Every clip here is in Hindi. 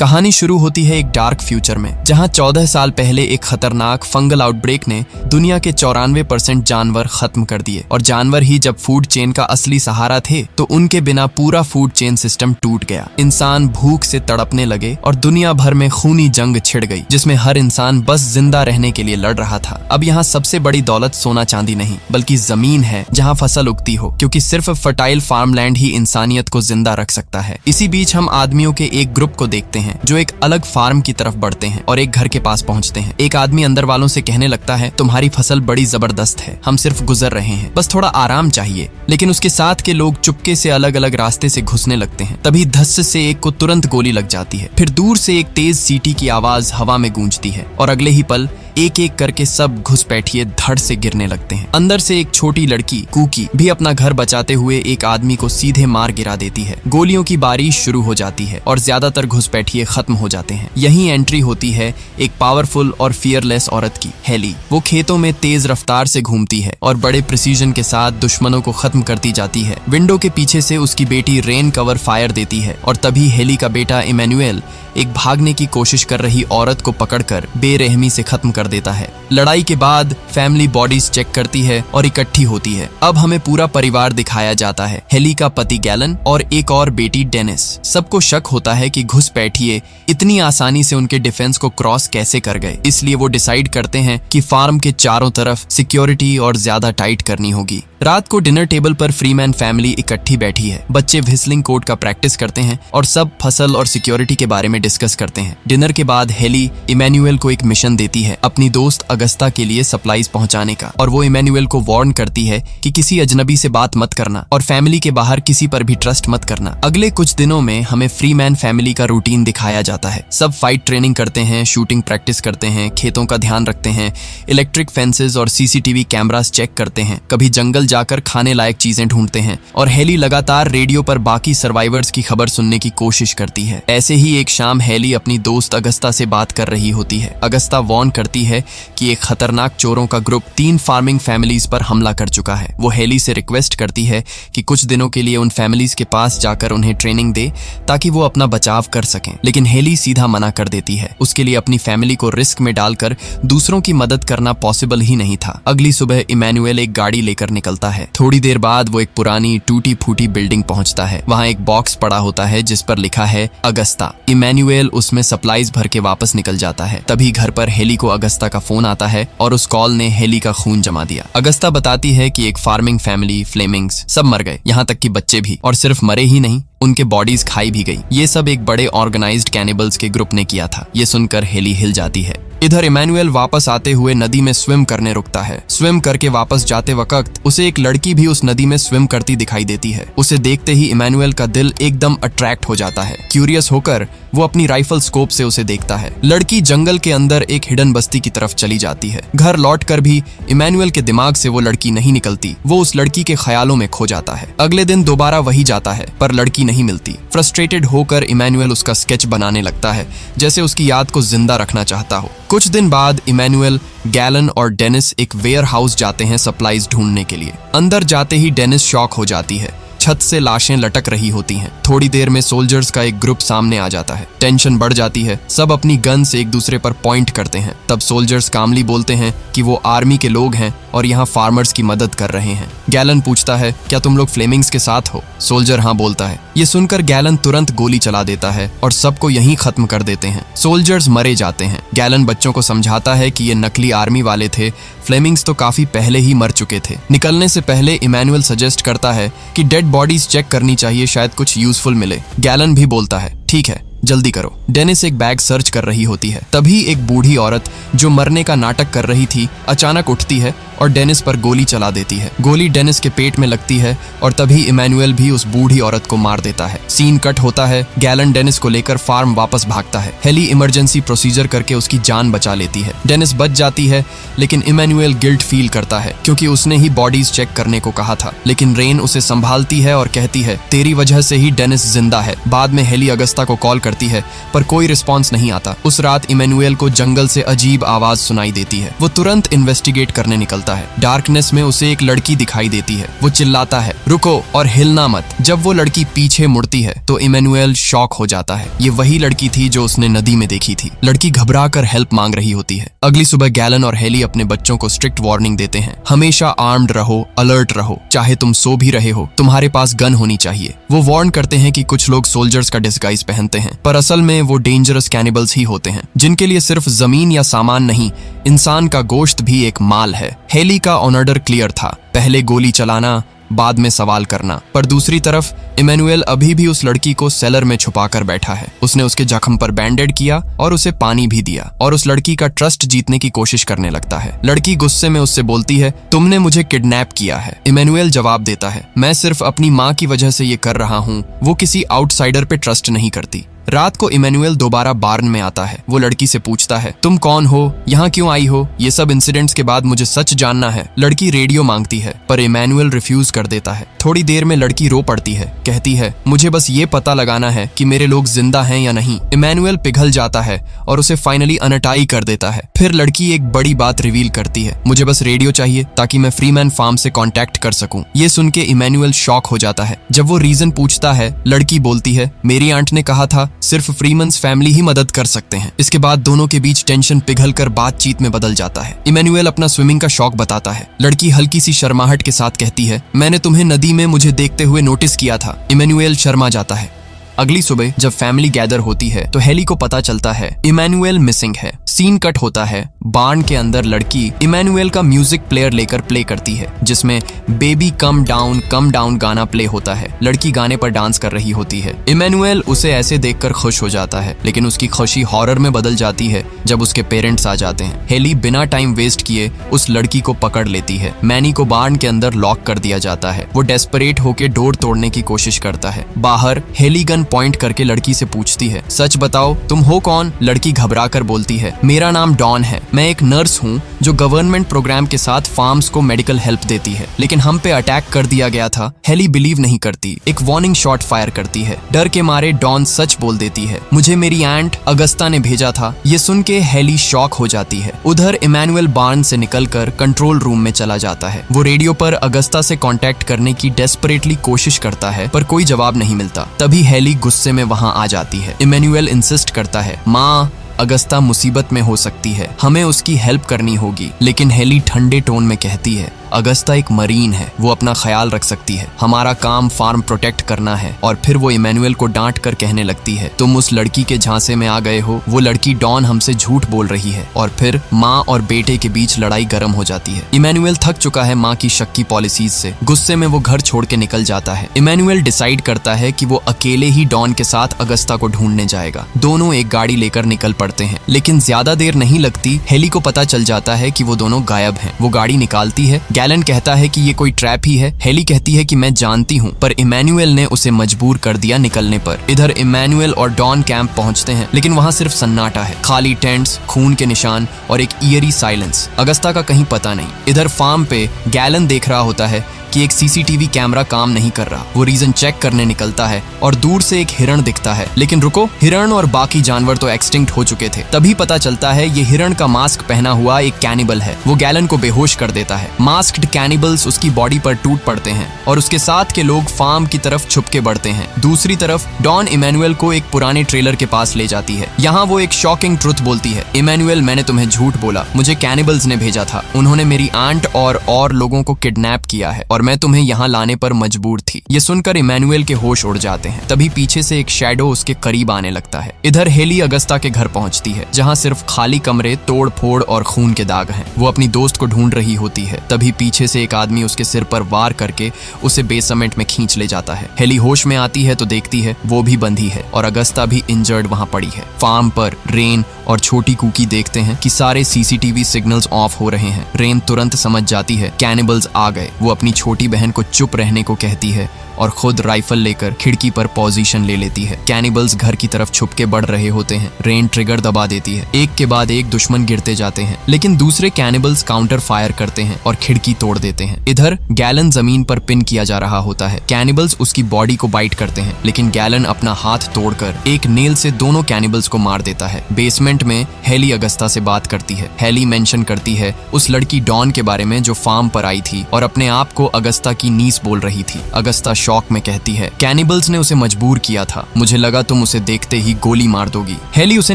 कहानी शुरू होती है एक डार्क फ्यूचर में, जहां 14 साल पहले एक खतरनाक फंगल आउटब्रेक ने दुनिया के 94% जानवर खत्म कर दिए। और जानवर ही जब फूड चेन का असली सहारा थे, तो उनके बिना पूरा फूड चेन सिस्टम टूट गया। इंसान भूख से तड़पने लगे और दुनिया भर में खूनी जंग छिड़ गई, जिसमें हर इंसान बस जिंदा रहने के लिए लड़ रहा था। अब यहाँ सबसे बड़ी दौलत सोना चांदी नहीं, बल्कि जमीन है जहाँ फसल उगती हो, क्योंकि सिर्फ फर्टाइल फार्मलैंड ही इंसानियत को जिंदा रख सकता है। इसी बीच हम आदमियों के एक ग्रुप को देखते हैं जो एक अलग फार्म की तरफ बढ़ते हैं और एक घर के पास पहुंचते हैं। एक आदमी अंदर वालों से कहने लगता है, तुम्हारी फसल बड़ी जबरदस्त है, हम सिर्फ गुजर रहे हैं, बस थोड़ा आराम चाहिए। लेकिन उसके साथ के लोग चुपके से अलग अलग रास्ते से घुसने लगते हैं। तभी धस्स से एक को तुरंत गोली लग जाती है। फिर दूर से एक तेज सीटी की आवाज हवा में गूंजती है और अगले ही पल एक एक करके सब घुसपैठिए धड़ से गिरने लगते हैं। अंदर से एक छोटी लड़की कुकी भी अपना घर बचाते हुए एक आदमी को सीधे मार गिरा देती है। गोलियों की बारिश शुरू हो जाती है और ज्यादातर घुसपैठिए खत्म हो जाते हैं। यही एंट्री होती है एक पावरफुल और फियरलेस औरत की, हेली। वो खेतों में तेज रफ्तार से घूमती है और बड़े प्रिसीजन के साथ दुश्मनों को खत्म करती जाती है। विंडो के पीछे से उसकी बेटी रेन कवर फायर देती है और तभी हेली का बेटा इमैनुएल एक भागने की कोशिश कर रही औरत को पकड़कर बेरहमी से खत्म कर देता है। लड़ाई के बाद फैमिली बॉडीज चेक करती है और इकट्ठी होती है। अब हमें पूरा परिवार दिखाया जाता है, हेली का पति गैलन और एक और बेटी डेनिस। सबको शक होता है कि घुसपैठिए इतनी आसानी से उनके डिफेंस को क्रॉस कैसे कर गए, इसलिए वो डिसाइड करते हैं कि फार्म के चारों तरफ सिक्योरिटी और ज्यादा टाइट करनी होगी। रात को डिनर टेबल पर फ्रीमैन फैमिली इकट्ठी बैठी है। बच्चे व्हिस्लिंग कोड का प्रैक्टिस करते हैं और सब फसल और सिक्योरिटी के बारे में डिस्कस करते हैं। डिनर के बाद हेली इमैनुएल को एक मिशन देती है अपनी दोस्त अगस्ता के लिए सप्लाईज पहुंचाने का, और वो इमैनुएल को वार्न करती है कि किसी अजनबी से बात मत करना और फैमिली के बाहर किसी पर भी ट्रस्ट मत करना। अगले कुछ दिनों में हमें फ्रीमैन फैमिली का रूटीन दिखाया जाता है। सब फाइट ट्रेनिंग करते हैं, शूटिंग प्रैक्टिस करते हैं, खेतों का ध्यान रखते हैं, इलेक्ट्रिक फेंसेस और सीसीटीवी कैमरास चेक करते हैं, कभी जंगल जाकर खाने लायक चीजें ढूंढते हैं, और हेली लगातार रेडियो पर बाकी सर्वाइवर्स की खबर सुनने की कोशिश करती है। ऐसे ही एक शाम हेली अपनी दोस्त अगस्ता से बात कर रही होती है। अगस्ता वार्न करती है कि एक खतरनाक चोरों का ग्रुप 3 फार्मिंग फैमिलीज पर हमला कर चुका है। वो हेली से रिक्वेस्ट करती है कि कुछ दिनों के लिए उन फैमिलीज के पास जाकर उन्हें ट्रेनिंग दे ताकि वो अपना बचाव कर सकें, लेकिन हेली सीधा मना कर देती है। उसके लिए अपनी फैमिली को रिस्क में डालकर दूसरों की मदद करना पॉसिबल ही नहीं था। अगली सुबह इमैनुएल एक गाड़ी लेकर निकलता है। थोड़ी देर बाद वो एक पुरानी टूटी फूटी बिल्डिंग पहुंचता है। वहां एक बॉक्स पड़ा होता है जिस पर लिखा है अगस्ता। इमैनुएल उसमें सप्लाईज भर के वापस निकल जाता है। तभी घर पर हेली को अगस्ता का फोन आता है और उस कॉल ने हेली का खून जमा दिया। अगस्ता बताती है कि एक फार्मिंग फैमिली, फ्लेमिंग्स, सब मर गए, यहाँ तक कि बच्चे भी, और सिर्फ मरे ही नहीं, उनके बॉडीज खाई भी गई। ये सब एक बड़े ऑर्गेनाइज्ड कैनिबल्स के ग्रुप ने किया था। ये सुनकर हेली हिल जाती है। इधर इमैनुएल वापस आते हुए नदी में स्विम करने रुकता है। स्विम करके वापस जाते वक्त उसे एक लड़की भी उस नदी में स्विम करती दिखाई देती है। उसे देखते ही इमैनुएल का दिल एकदम अट्रैक्ट हो जाता है। क्यूरियस होकर वो अपनी राइफल स्कोप से उसे देखता है। लड़की जंगल के अंदर एक हिडन बस्ती की तरफ चली जाती है। घर लौटकर भी इमैनुएल के दिमाग से वो लड़की नहीं निकलती। वो उस लड़की के ख्यालों में खो जाता है। अगले दिन दोबारा वही जाता है, पर लड़की नहीं मिलती। फ्रस्ट्रेटेड होकर इमैनुएल उसका स्केच बनाने लगता है, जैसे उसकी याद को जिंदा रखना चाहता हो। कुछ दिन बाद इमैनुएल, गैलन और डेनिस एक वेयर हाउस जाते हैं सप्लाईज ढूंढने के लिए। अंदर जाते ही डेनिस शॉक हो जाती है। छत से लाशें लटक रही होती हैं। थोड़ी देर में सोल्जर्स का एक ग्रुप सामने आ जाता है। टेंशन बढ़ जाती है। सब अपनी गन से एक दूसरे पर पॉइंट करते हैं। तब सोल्जर्स कामली बोलते हैं कि वो आर्मी के लोग हैं और यहाँ फार्मर्स की मदद कर रहे हैं। गैलन पूछता है, क्या तुम लोग फ्लेमिंग्स के साथ हो? सोल्जर हाँ बोलता है। ये सुनकर गैलन तुरंत गोली चला देता है और सबको यहीं खत्म कर देते हैं। सोल्जर्स मरे जाते हैं। गैलन बच्चों को समझाता है कि ये नकली आर्मी वाले थे, फ्लेमिंग्स तो काफी पहले ही मर चुके थे। निकलने से पहले इमैनुएल सजेस्ट करता है कि डेड बॉडीज चेक करनी चाहिए, शायद कुछ यूजफुल मिले। गैलन भी बोलता है, ठीक है, जल्दी करो। डेनिस एक बैग सर्च कर रही होती है। तभी एक बूढ़ी औरत जो मरने का नाटक कर रही थी अचानक उठती है और डेनिस पर गोली चला देती है। गोली डेनिस के पेट में लगती है और तभी इमैनुएल भी उस बूढ़ी औरत को मार देता है। सीन कट होता है। गैलन डेनिस को लेकर फार्म वापस भागता है। हेली इमरजेंसी प्रोसीजर करके उसकी जान बचा लेती है। डेनिस बच जाती है, लेकिन इमैनुएल गिल्ट फील करता है क्योंकि उसने ही बॉडीज चेक करने को कहा था। लेकिन रेन उसे संभालती है और कहती है, तेरी वजह से ही डेनिस जिंदा है। बाद में हेली अगस्ता को कॉल करती है, पर कोई रिस्पॉन्स नहीं आता। उस रात इमैनुएल को जंगल से अजीब आवाज सुनाई देती है। वो तुरंत इन्वेस्टिगेट करने निकलता जाता है। डार्कनेस में उसे एक लड़की दिखाई देती है। वो चिल्लाता है, रुको और हिलना मत। जब वो लड़की पीछे मुड़ती है तो इमैनुअल शॉक हो जाता है। ये वही लड़की थी जो उसने नदी में देखी थी। लड़की घबरा कर हेल्प मांग रही होती है। अगली सुबह गैलन और हेली अपने बच्चों को स्ट्रिक्ट वार्निंग देते हैं, हमेशा आर्म्ड रहो, अलर्ट रहो, चाहे तुम सो भी रहे हो तुम्हारे पास गन होनी चाहिए। वो वार्न करते हैं कि कुछ लोग सोल्जर्स का डिस्गाइज पहनते हैं, पर असल में वो डेंजरस कैनिबल्स ही होते हैं, जिनके लिए सिर्फ जमीन या सामान नहीं, इंसान का गोश्त भी एक माल है। हेली का ऑर्डर क्लियर था, पहले गोली चलाना, बाद में सवाल करना। पर दूसरी तरफ इमैनुअल अभी भी उस लड़की को सेलर में छुपाकर बैठा है। उसने उसके जख्म पर बैंडेड किया और उसे पानी भी दिया और उस लड़की का ट्रस्ट जीतने की कोशिश करने लगता है। लड़की गुस्से में उससे बोलती है, तुमने मुझे किडनैप किया है। इमैनुअल जवाब देता है, मैं सिर्फ अपनी माँ की वजह से ये कर रहा हूँ। वो किसी आउटसाइडर पे ट्रस्ट नहीं करती। रात को इमैनुअल दोबारा बार्न में आता है। वो लड़की से पूछता है, तुम कौन हो, यहाँ क्यों आई हो? ये सब इंसिडेंट्स के बाद मुझे सच जानना है। लड़की रेडियो मांगती है पर इमैनुअल रिफ्यूज कर देता है। थोड़ी देर में लड़की रो पड़ती है, कहती है, मुझे बस ये पता लगाना है कि मेरे लोग जिंदा हैं या नहीं। इमैनुअल पिघल जाता है और उसे फाइनली अनटाई कर देता है। फिर लड़की एक बड़ी बात रिवील करती है, मुझे बस रेडियो चाहिए ताकि मैं फ्रीमैन फार्म से कांटेक्ट कर सकूं। ये सुन के इमैनुअल शॉक हो जाता है। जब वो रीजन पूछता है, लड़की बोलती है, मेरी आंट ने कहा था सिर्फ फ्रीमन्स फैमिली ही मदद कर सकते हैं। इसके बाद दोनों के बीच टेंशन पिघलकर बातचीत में बदल जाता है। इमैनुअल अपना स्विमिंग का शौक बताता है। लड़की हल्की सी शर्माहट के साथ कहती है, मैंने तुम्हें नदी में मुझे देखते हुए नोटिस किया था। इमैनुअल शर्मा जाता है। अगली सुबह जब फैमिली गैदर होती है तो हेली को पता चलता है इमैनुअल मिसिंग है। सीन कट होता है। बार्न के अंदर लड़की इमैनुअल का म्यूजिक प्लेयर लेकर प्ले करती है, जिसमें बेबी कम डाउन गाना प्ले होता है। लड़की गाने पर डांस कर रही होती है। इमैनुअल उसे ऐसे देखकर खुश हो जाता है, लेकिन उसकी खुशी हॉरर में बदल जाती है जब उसके पेरेंट्स आ जाते हैं। हेली बिना टाइम वेस्ट किए उस लड़की को पकड़ लेती है। मैनी को बार्न के अंदर लॉक कर दिया जाता है। वो डेस्परेट होकर डोर तोड़ने की कोशिश करता है। बाहर हेली गन पॉइंट करके लड़की से पूछती है, सच बताओ तुम हो कौन? लड़की घबरा कर बोलती है, मेरा नाम डॉन है। मैं एक नर्स हूँ जो गवर्नमेंट प्रोग्राम के साथ फार्म्स को मेडिकल हेल्प देती है, लेकिन हम पे अटैक कर दिया गया था। हेली बिलीव नहीं करती, एक वार्निंग शॉट फायर करती है। डर के मारे डॉन सच बोल देती है, मुझे मेरी आंट अगस्ता ने भेजा था। ये सुन के हेली शॉक हो जाती है। उधर इमैनुअल बार्न से निकलकर कंट्रोल रूम में चला जाता है। वो रेडियो पर अगस्ता से कांटेक्ट करने की डेस्परेटली कोशिश करता है, पर कोई जवाब नहीं मिलता। तभी हेली गुस्से में वहां आ जाती है। इमैनुअल इंसिस्ट करता है, माँ अगस्ता मुसीबत में हो सकती है, हमें उसकी हेल्प करनी होगी। लेकिन हेली ठंडे टोन में कहती है, अगस्ता एक मरीन है, वो अपना ख्याल रख सकती है, हमारा काम फार्म प्रोटेक्ट करना है। और फिर वो इमैनुअल को डांट कर कहने लगती है, तुम उस लड़की के झांसे में आ गए हो, वो लड़की डॉन हमसे झूठ बोल रही है। और फिर माँ और बेटे के बीच लड़ाई गर्म हो जाती है। इमैनुअल थक चुका है माँ की शक की पॉलिसीज से। गुस्से में वो घर छोड़ के निकल जाता है। इमैनुअल डिसाइड करता है कि वो अकेले ही डॉन के साथ अगस्ता को ढूंढने जाएगा। दोनों एक गाड़ी लेकर निकल पड़ते हैं, लेकिन ज्यादा देर नहीं लगती हेली को पता चल जाता है कि वो दोनों गायब हैं। वो गाड़ी निकालती है। गैलन कहता है कि ये कोई ट्रैप ही है। हेली कहती है कि मैं जानती हूँ, पर इमैनुअल ने उसे मजबूर कर दिया निकलने पर। इधर इमैनुअल और डॉन कैंप पहुंचते हैं, लेकिन वहाँ सिर्फ सन्नाटा है, खाली टेंट्स, खून के निशान और एक ईयरी साइलेंस। अगस्ता का कहीं पता नहीं। इधर फार्म पे गैलन देख रहा होता है कि एक सीसीटीवी कैमरा काम नहीं कर रहा। वो रीजन चेक करने निकलता है और दूर से एक हिरण दिखता है। लेकिन रुको, हिरण और बाकी जानवर तो एक्सटिंक्ट हो चुके थे। तभी पता चलता है ये हिरण का मास्क पहना हुआ एक कैनिबल है। वो गैलन को बेहोश कर देता है। मास्क्ड कैनिबल्स उसकी बॉडी पर टूट पड़ते हैं और उसके साथ के लोग फार्म की तरफ छुप के बढ़ते हैं। दूसरी तरफ डॉन इमैनुअल को एक पुराने ट्रेलर के पास ले जाती है। यहाँ वो एक शॉकिंग ट्रुथ बोलती है, इमैनुअल मैंने तुम्हें झूठ बोला, मुझे कैनिबल्स ने भेजा था। उन्होंने मेरी आंट और लोगों को किडनैप किया है और मैं तुम्हें यहाँ लाने पर मजबूर थी। ये सुनकर इमैनुअल के होश उड़ जाते हैं। तभी पीछे से एक शैडो उसके करीब आने लगता है। इधर हेली अगस्ता के घर पहुंचती है, जहाँ सिर्फ खाली कमरे, तोड़ फोड़ और खून के दाग हैं। वो अपनी दोस्त को ढूंढ रही होती है। तभी पीछे से एक आदमी उसके सिर पर वार करके उसे बेसमेंट में खींच ले जाता है। हेली होश में आती है तो देखती है वो भी बंधी है और अगस्ता भी इंजर्ड वहाँ पड़ी है। फार्म पर रेन और छोटी कुकी देखते हैं कि सारे सीसीटीवी सिग्नल्स ऑफ हो रहे हैं। रेन तुरंत समझ जाती है कैनिबल्स आ गए। वो अपनी छोटी बहन को चुप रहने को कहती है और खुद राइफल लेकर खिड़की पर पोजीशन ले लेती है। कैनिबल्स घर की तरफ छुप के बढ़ रहे होते हैं। रेन ट्रिगर दबा देती है। एक के बाद एक दुश्मन गिरते जाते हैं, लेकिन दूसरे कैनिबल्स काउंटर फायर करते हैं और खिड़की तोड़ देते हैं। इधर गैलन जमीन पर पिन किया जा रहा होता है। कैनिबल्स उसकी बॉडी को बाइट करते हैं, लेकिन गैलन अपना हाथ तोड़कर एक नेल से दोनों कैनिबल्स को मार देता है। बेसमेंट बेसमेंट में हेली अगस्ता से बात करती है। हेली मेंशन करती है उस लड़की डॉन के बारे में जो फार्म पर आई थी और अपने आप को अगस्ता की नीस बोल रही थी। अगस्ता शॉक में कहती है, कैनिबल्स ने उसे मजबूर किया था, मुझे लगा तुम उसे देखते ही गोली मार दोगी। हेली उसे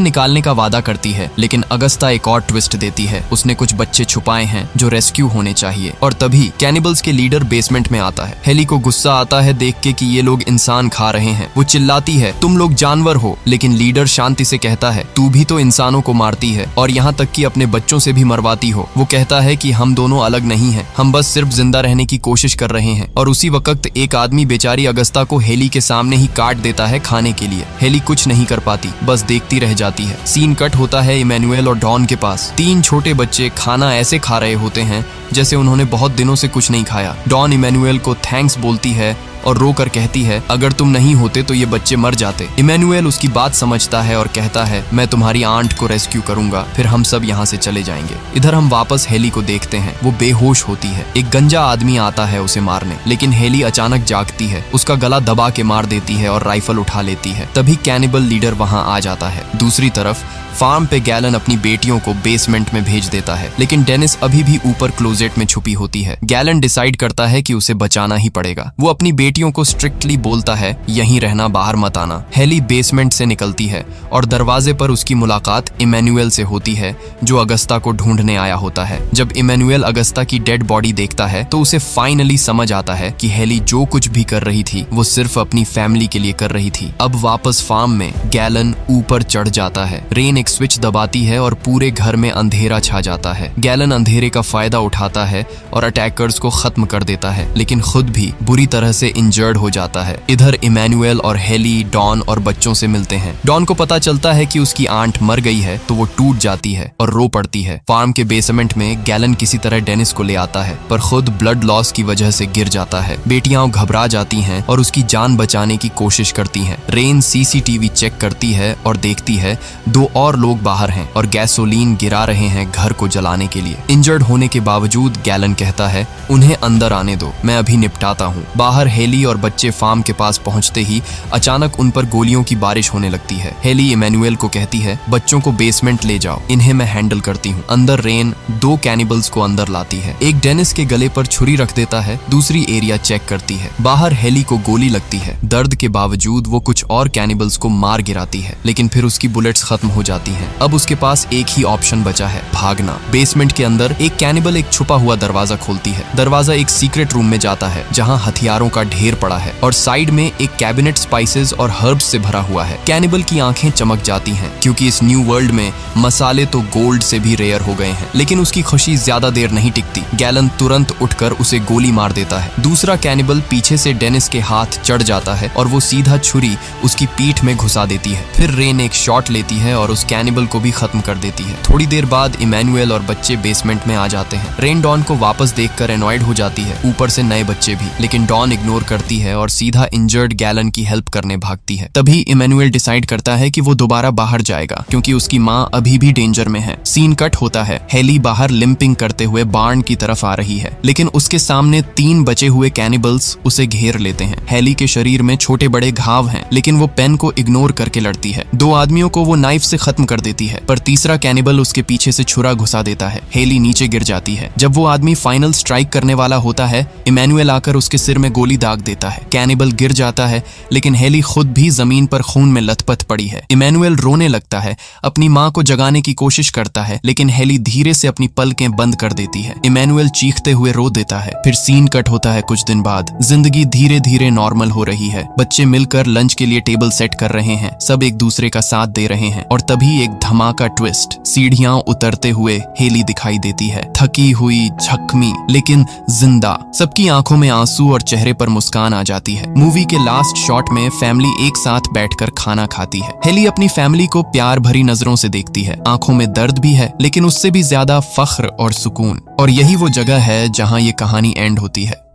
निकालने का वादा करती है, लेकिन अगस्ता एक और ट्विस्ट देती है, उसने कुछ बच्चे छुपाए हैं जो रेस्क्यू होने चाहिए। और तभी कैनिबल्स के लीडर बेसमेंट में आता है। हेली को गुस्सा आता है देख के कि ये लोग इंसान खा रहे हैं। वो चिल्लाती है, तुम लोग जानवर हो, लेकिन लीडर शांति से कहता है, तू भी तो इंसानों को मारती है और यहाँ तक कि अपने बच्चों से भी मरवाती हो। वो कहता है कि हम दोनों अलग नहीं हैं, हम बस सिर्फ जिंदा रहने की कोशिश कर रहे हैं। और उसी वक्त एक आदमी बेचारी अगस्ता को हेली के सामने ही काट देता है खाने के लिए। हेली कुछ नहीं कर पाती, बस देखती रह जाती है। सीन कट होता है इमैनुअल और डॉन के पास। 3 छोटे बच्चे खाना ऐसे खा रहे होते हैं जैसे उन्होंने बहुत दिनों से कुछ नहीं खाया। डॉन इमैनुअल को थैंक्स बोलती है और रो कर कहती है, अगर तुम नहीं होते तो ये बच्चे मर जाते। इमैनुअल उसकी बात समझता है और कहता है, मैं तुम्हारी आंट को रेस्क्यू करूंगा, फिर हम सब यहाँ से चले जाएंगे। इधर हम वापस हेली को देखते हैं। वो बेहोश होती है। एक गंजा आदमी आता है उसे मारने, लेकिन हेली अचानक जागती है, उसका गला दबा के मार देती है और राइफल उठा लेती है। तभी कैनिबल लीडर वहाँ आ जाता है। दूसरी तरफ फार्म पे गैलन अपनी बेटियों को बेसमेंट में भेज देता है, लेकिन डेनिस अभी भी ऊपर क्लोजेट में छुपी होती है। गैलन डिसाइड करता है कि उसे बचाना ही पड़ेगा। वो अपनी बेटियों को स्ट्रिक्टली बोलता है, यहीं रहना, बाहर मत आना। हेली बेसमेंट से निकलती है और दरवाजे पर उसकी मुलाकात इमैनुअल से होती है, जो अगस्ता को ढूंढने आया होता है। जब इमैनुअल अगस्ता की डेड बॉडी देखता है तो उसे फाइनली समझ आता है कि हेली जो कुछ भी कर रही थी वो सिर्फ अपनी फैमिली के लिए कर रही थी। अब वापस फार्म में गैलन ऊपर चढ़ जाता है। रेन स्विच दबाती है और पूरे घर में अंधेरा छा जाता है। गैलन अंधेरे का फायदा उठाता है और अटैकर्स को खत्म कर देता है, लेकिन खुद भी बुरी तरह से इंजर्ड हो जाता है। इधर इमैनुअल और हेली डॉन और बच्चों से मिलते हैं। डॉन को पता चलता है कि उसकी आंट मर गई है तो वो टूट जाती है और रो पड़ती है। फार्म के बेसमेंट में गैलन किसी तरह डेनिस को ले आता है, पर खुद ब्लड लॉस की वजह से गिर जाता है। बेटियां घबरा जाती हैं और उसकी जान बचाने की कोशिश करती हैं। रेन सीसीटीवी चेक करती है और देखती है 2 और लोग बाहर हैं और गैसोलीन गिरा रहे हैं घर को जलाने के लिए। इंजर्ड होने के बावजूद गैलन कहता है, उन्हें अंदर आने दो, मैं अभी निपटाता हूँ। बाहर हेली और बच्चे फार्म के पास पहुंचते ही अचानक उन पर गोलियों की बारिश होने लगती है। हेली इमैनुअल को कहती है, बच्चों को बेसमेंट ले जाओ, इन्हें मैं हैंडल करती हूँ। अंदर रेन 2 कैनिबल्स को अंदर लाती है। एक डेनिस के गले पर छुरी रख देता है, दूसरी एरिया चेक करती है। बाहर हेली को गोली लगती है। दर्द के बावजूद वो कुछ और कैनिबल्स को मार गिराती है, लेकिन फिर उसकी बुलेट्स खत्म हो जाती हैं। अब उसके पास एक ही ऑप्शन बचा है, भागना। बेसमेंट के अंदर एक कैनिबल एक छुपा हुआ दरवाजा खोलती है। दरवाजा एक सीक्रेट रूम में जाता है जहां हथियारों का ढेर पड़ा है और साइड में एक कैबिनेट स्पाइसेस और हर्ब्स से भरा हुआ है। कैनिबल की आंखें चमक जाती हैं क्योंकि इस न्यू वर्ल्ड में मसाले तो गोल्ड से भी रेयर हो गए हैं। लेकिन उसकी खुशी ज्यादा देर नहीं टिकती। गैलन तुरंत उठकर उसे गोली मार देता है। दूसरा कैनिबल पीछे से डेनिस के हाथ चढ़ जाता है और वो सीधा छुरी उसकी पीठ में घुसा देती है। फिर रेन एक शॉट लेती है और उस कैनिबल को भी खत्म कर देती है। थोड़ी देर बाद इमैनुअल और बच्चे बेसमेंट में आ जाते हैं। रेन डॉन को वापस देखकर एनॉयड हो जाती है, ऊपर से नए बच्चे भी, लेकिन डॉन इग्नोर करती है और सीधा इंजर्ड गैलन की हेल्प करने भागती है। तभी इमैनुअल डिसाइड करता है कि वो दोबारा बाहर जाएगा क्योंकि उसकी माँ अभी भी डेंजर में है। सीन कट होता है। हेली बाहर लिंपिंग करते हुए बार्न की तरफ आ रही है, लेकिन उसके सामने 3 बचे हुए कैनिबल्स उसे घेर लेते हैं। हेली के शरीर में छोटे बड़े घाव हैं, लेकिन वो पेन को इग्नोर करके लड़ती है। 2 आदमियों को वो नाइफ से खत्म कर देती है, पर तीसरा कैनिबल उसके पीछे से छुरा घुसा देता है। हेली नीचे गिर जाती है। जब वो आदमी फाइनल स्ट्राइक करने वाला होता है, इमैनुअल आकर उसके सिर में गोली दाग देता है। कैनिबल गिर जाता है, लेकिन हेली खुद भी जमीन पर खून में लथपथ पड़ी है। इमैनुअल रोने लगता है, अपनी माँ को जगाने की कोशिश करता है, लेकिन हेली धीरे से अपनी पलकें बंद कर देती है। इमैनुअल चीखते हुए रो देता है। फिर सीन कट होता है कुछ दिन बाद। जिंदगी धीरे धीरे नॉर्मल हो रही है। बच्चे मिलकर लंच के लिए टेबल सेट कर रहे हैं, सब एक दूसरे का साथ दे रहे हैं। और तभी एक धमाका ट्विस्ट। सीढ़ियां उतरते हुए हेली दिखाई देती है, थकी हुई, जख्मी, लेकिन जिंदा। सबकी आंखों में आंसू और चेहरे पर मुस्कान आ जाती है। मूवी के लास्ट शॉट में फैमिली एक साथ बैठकर खाना खाती है। हेली अपनी फैमिली को प्यार भरी नजरों से देखती है। आंखों में दर्द भी है, लेकिन उससे भी ज्यादा फख्र और सुकून। और यही वो जगह है जहां ये कहानी एंड होती है।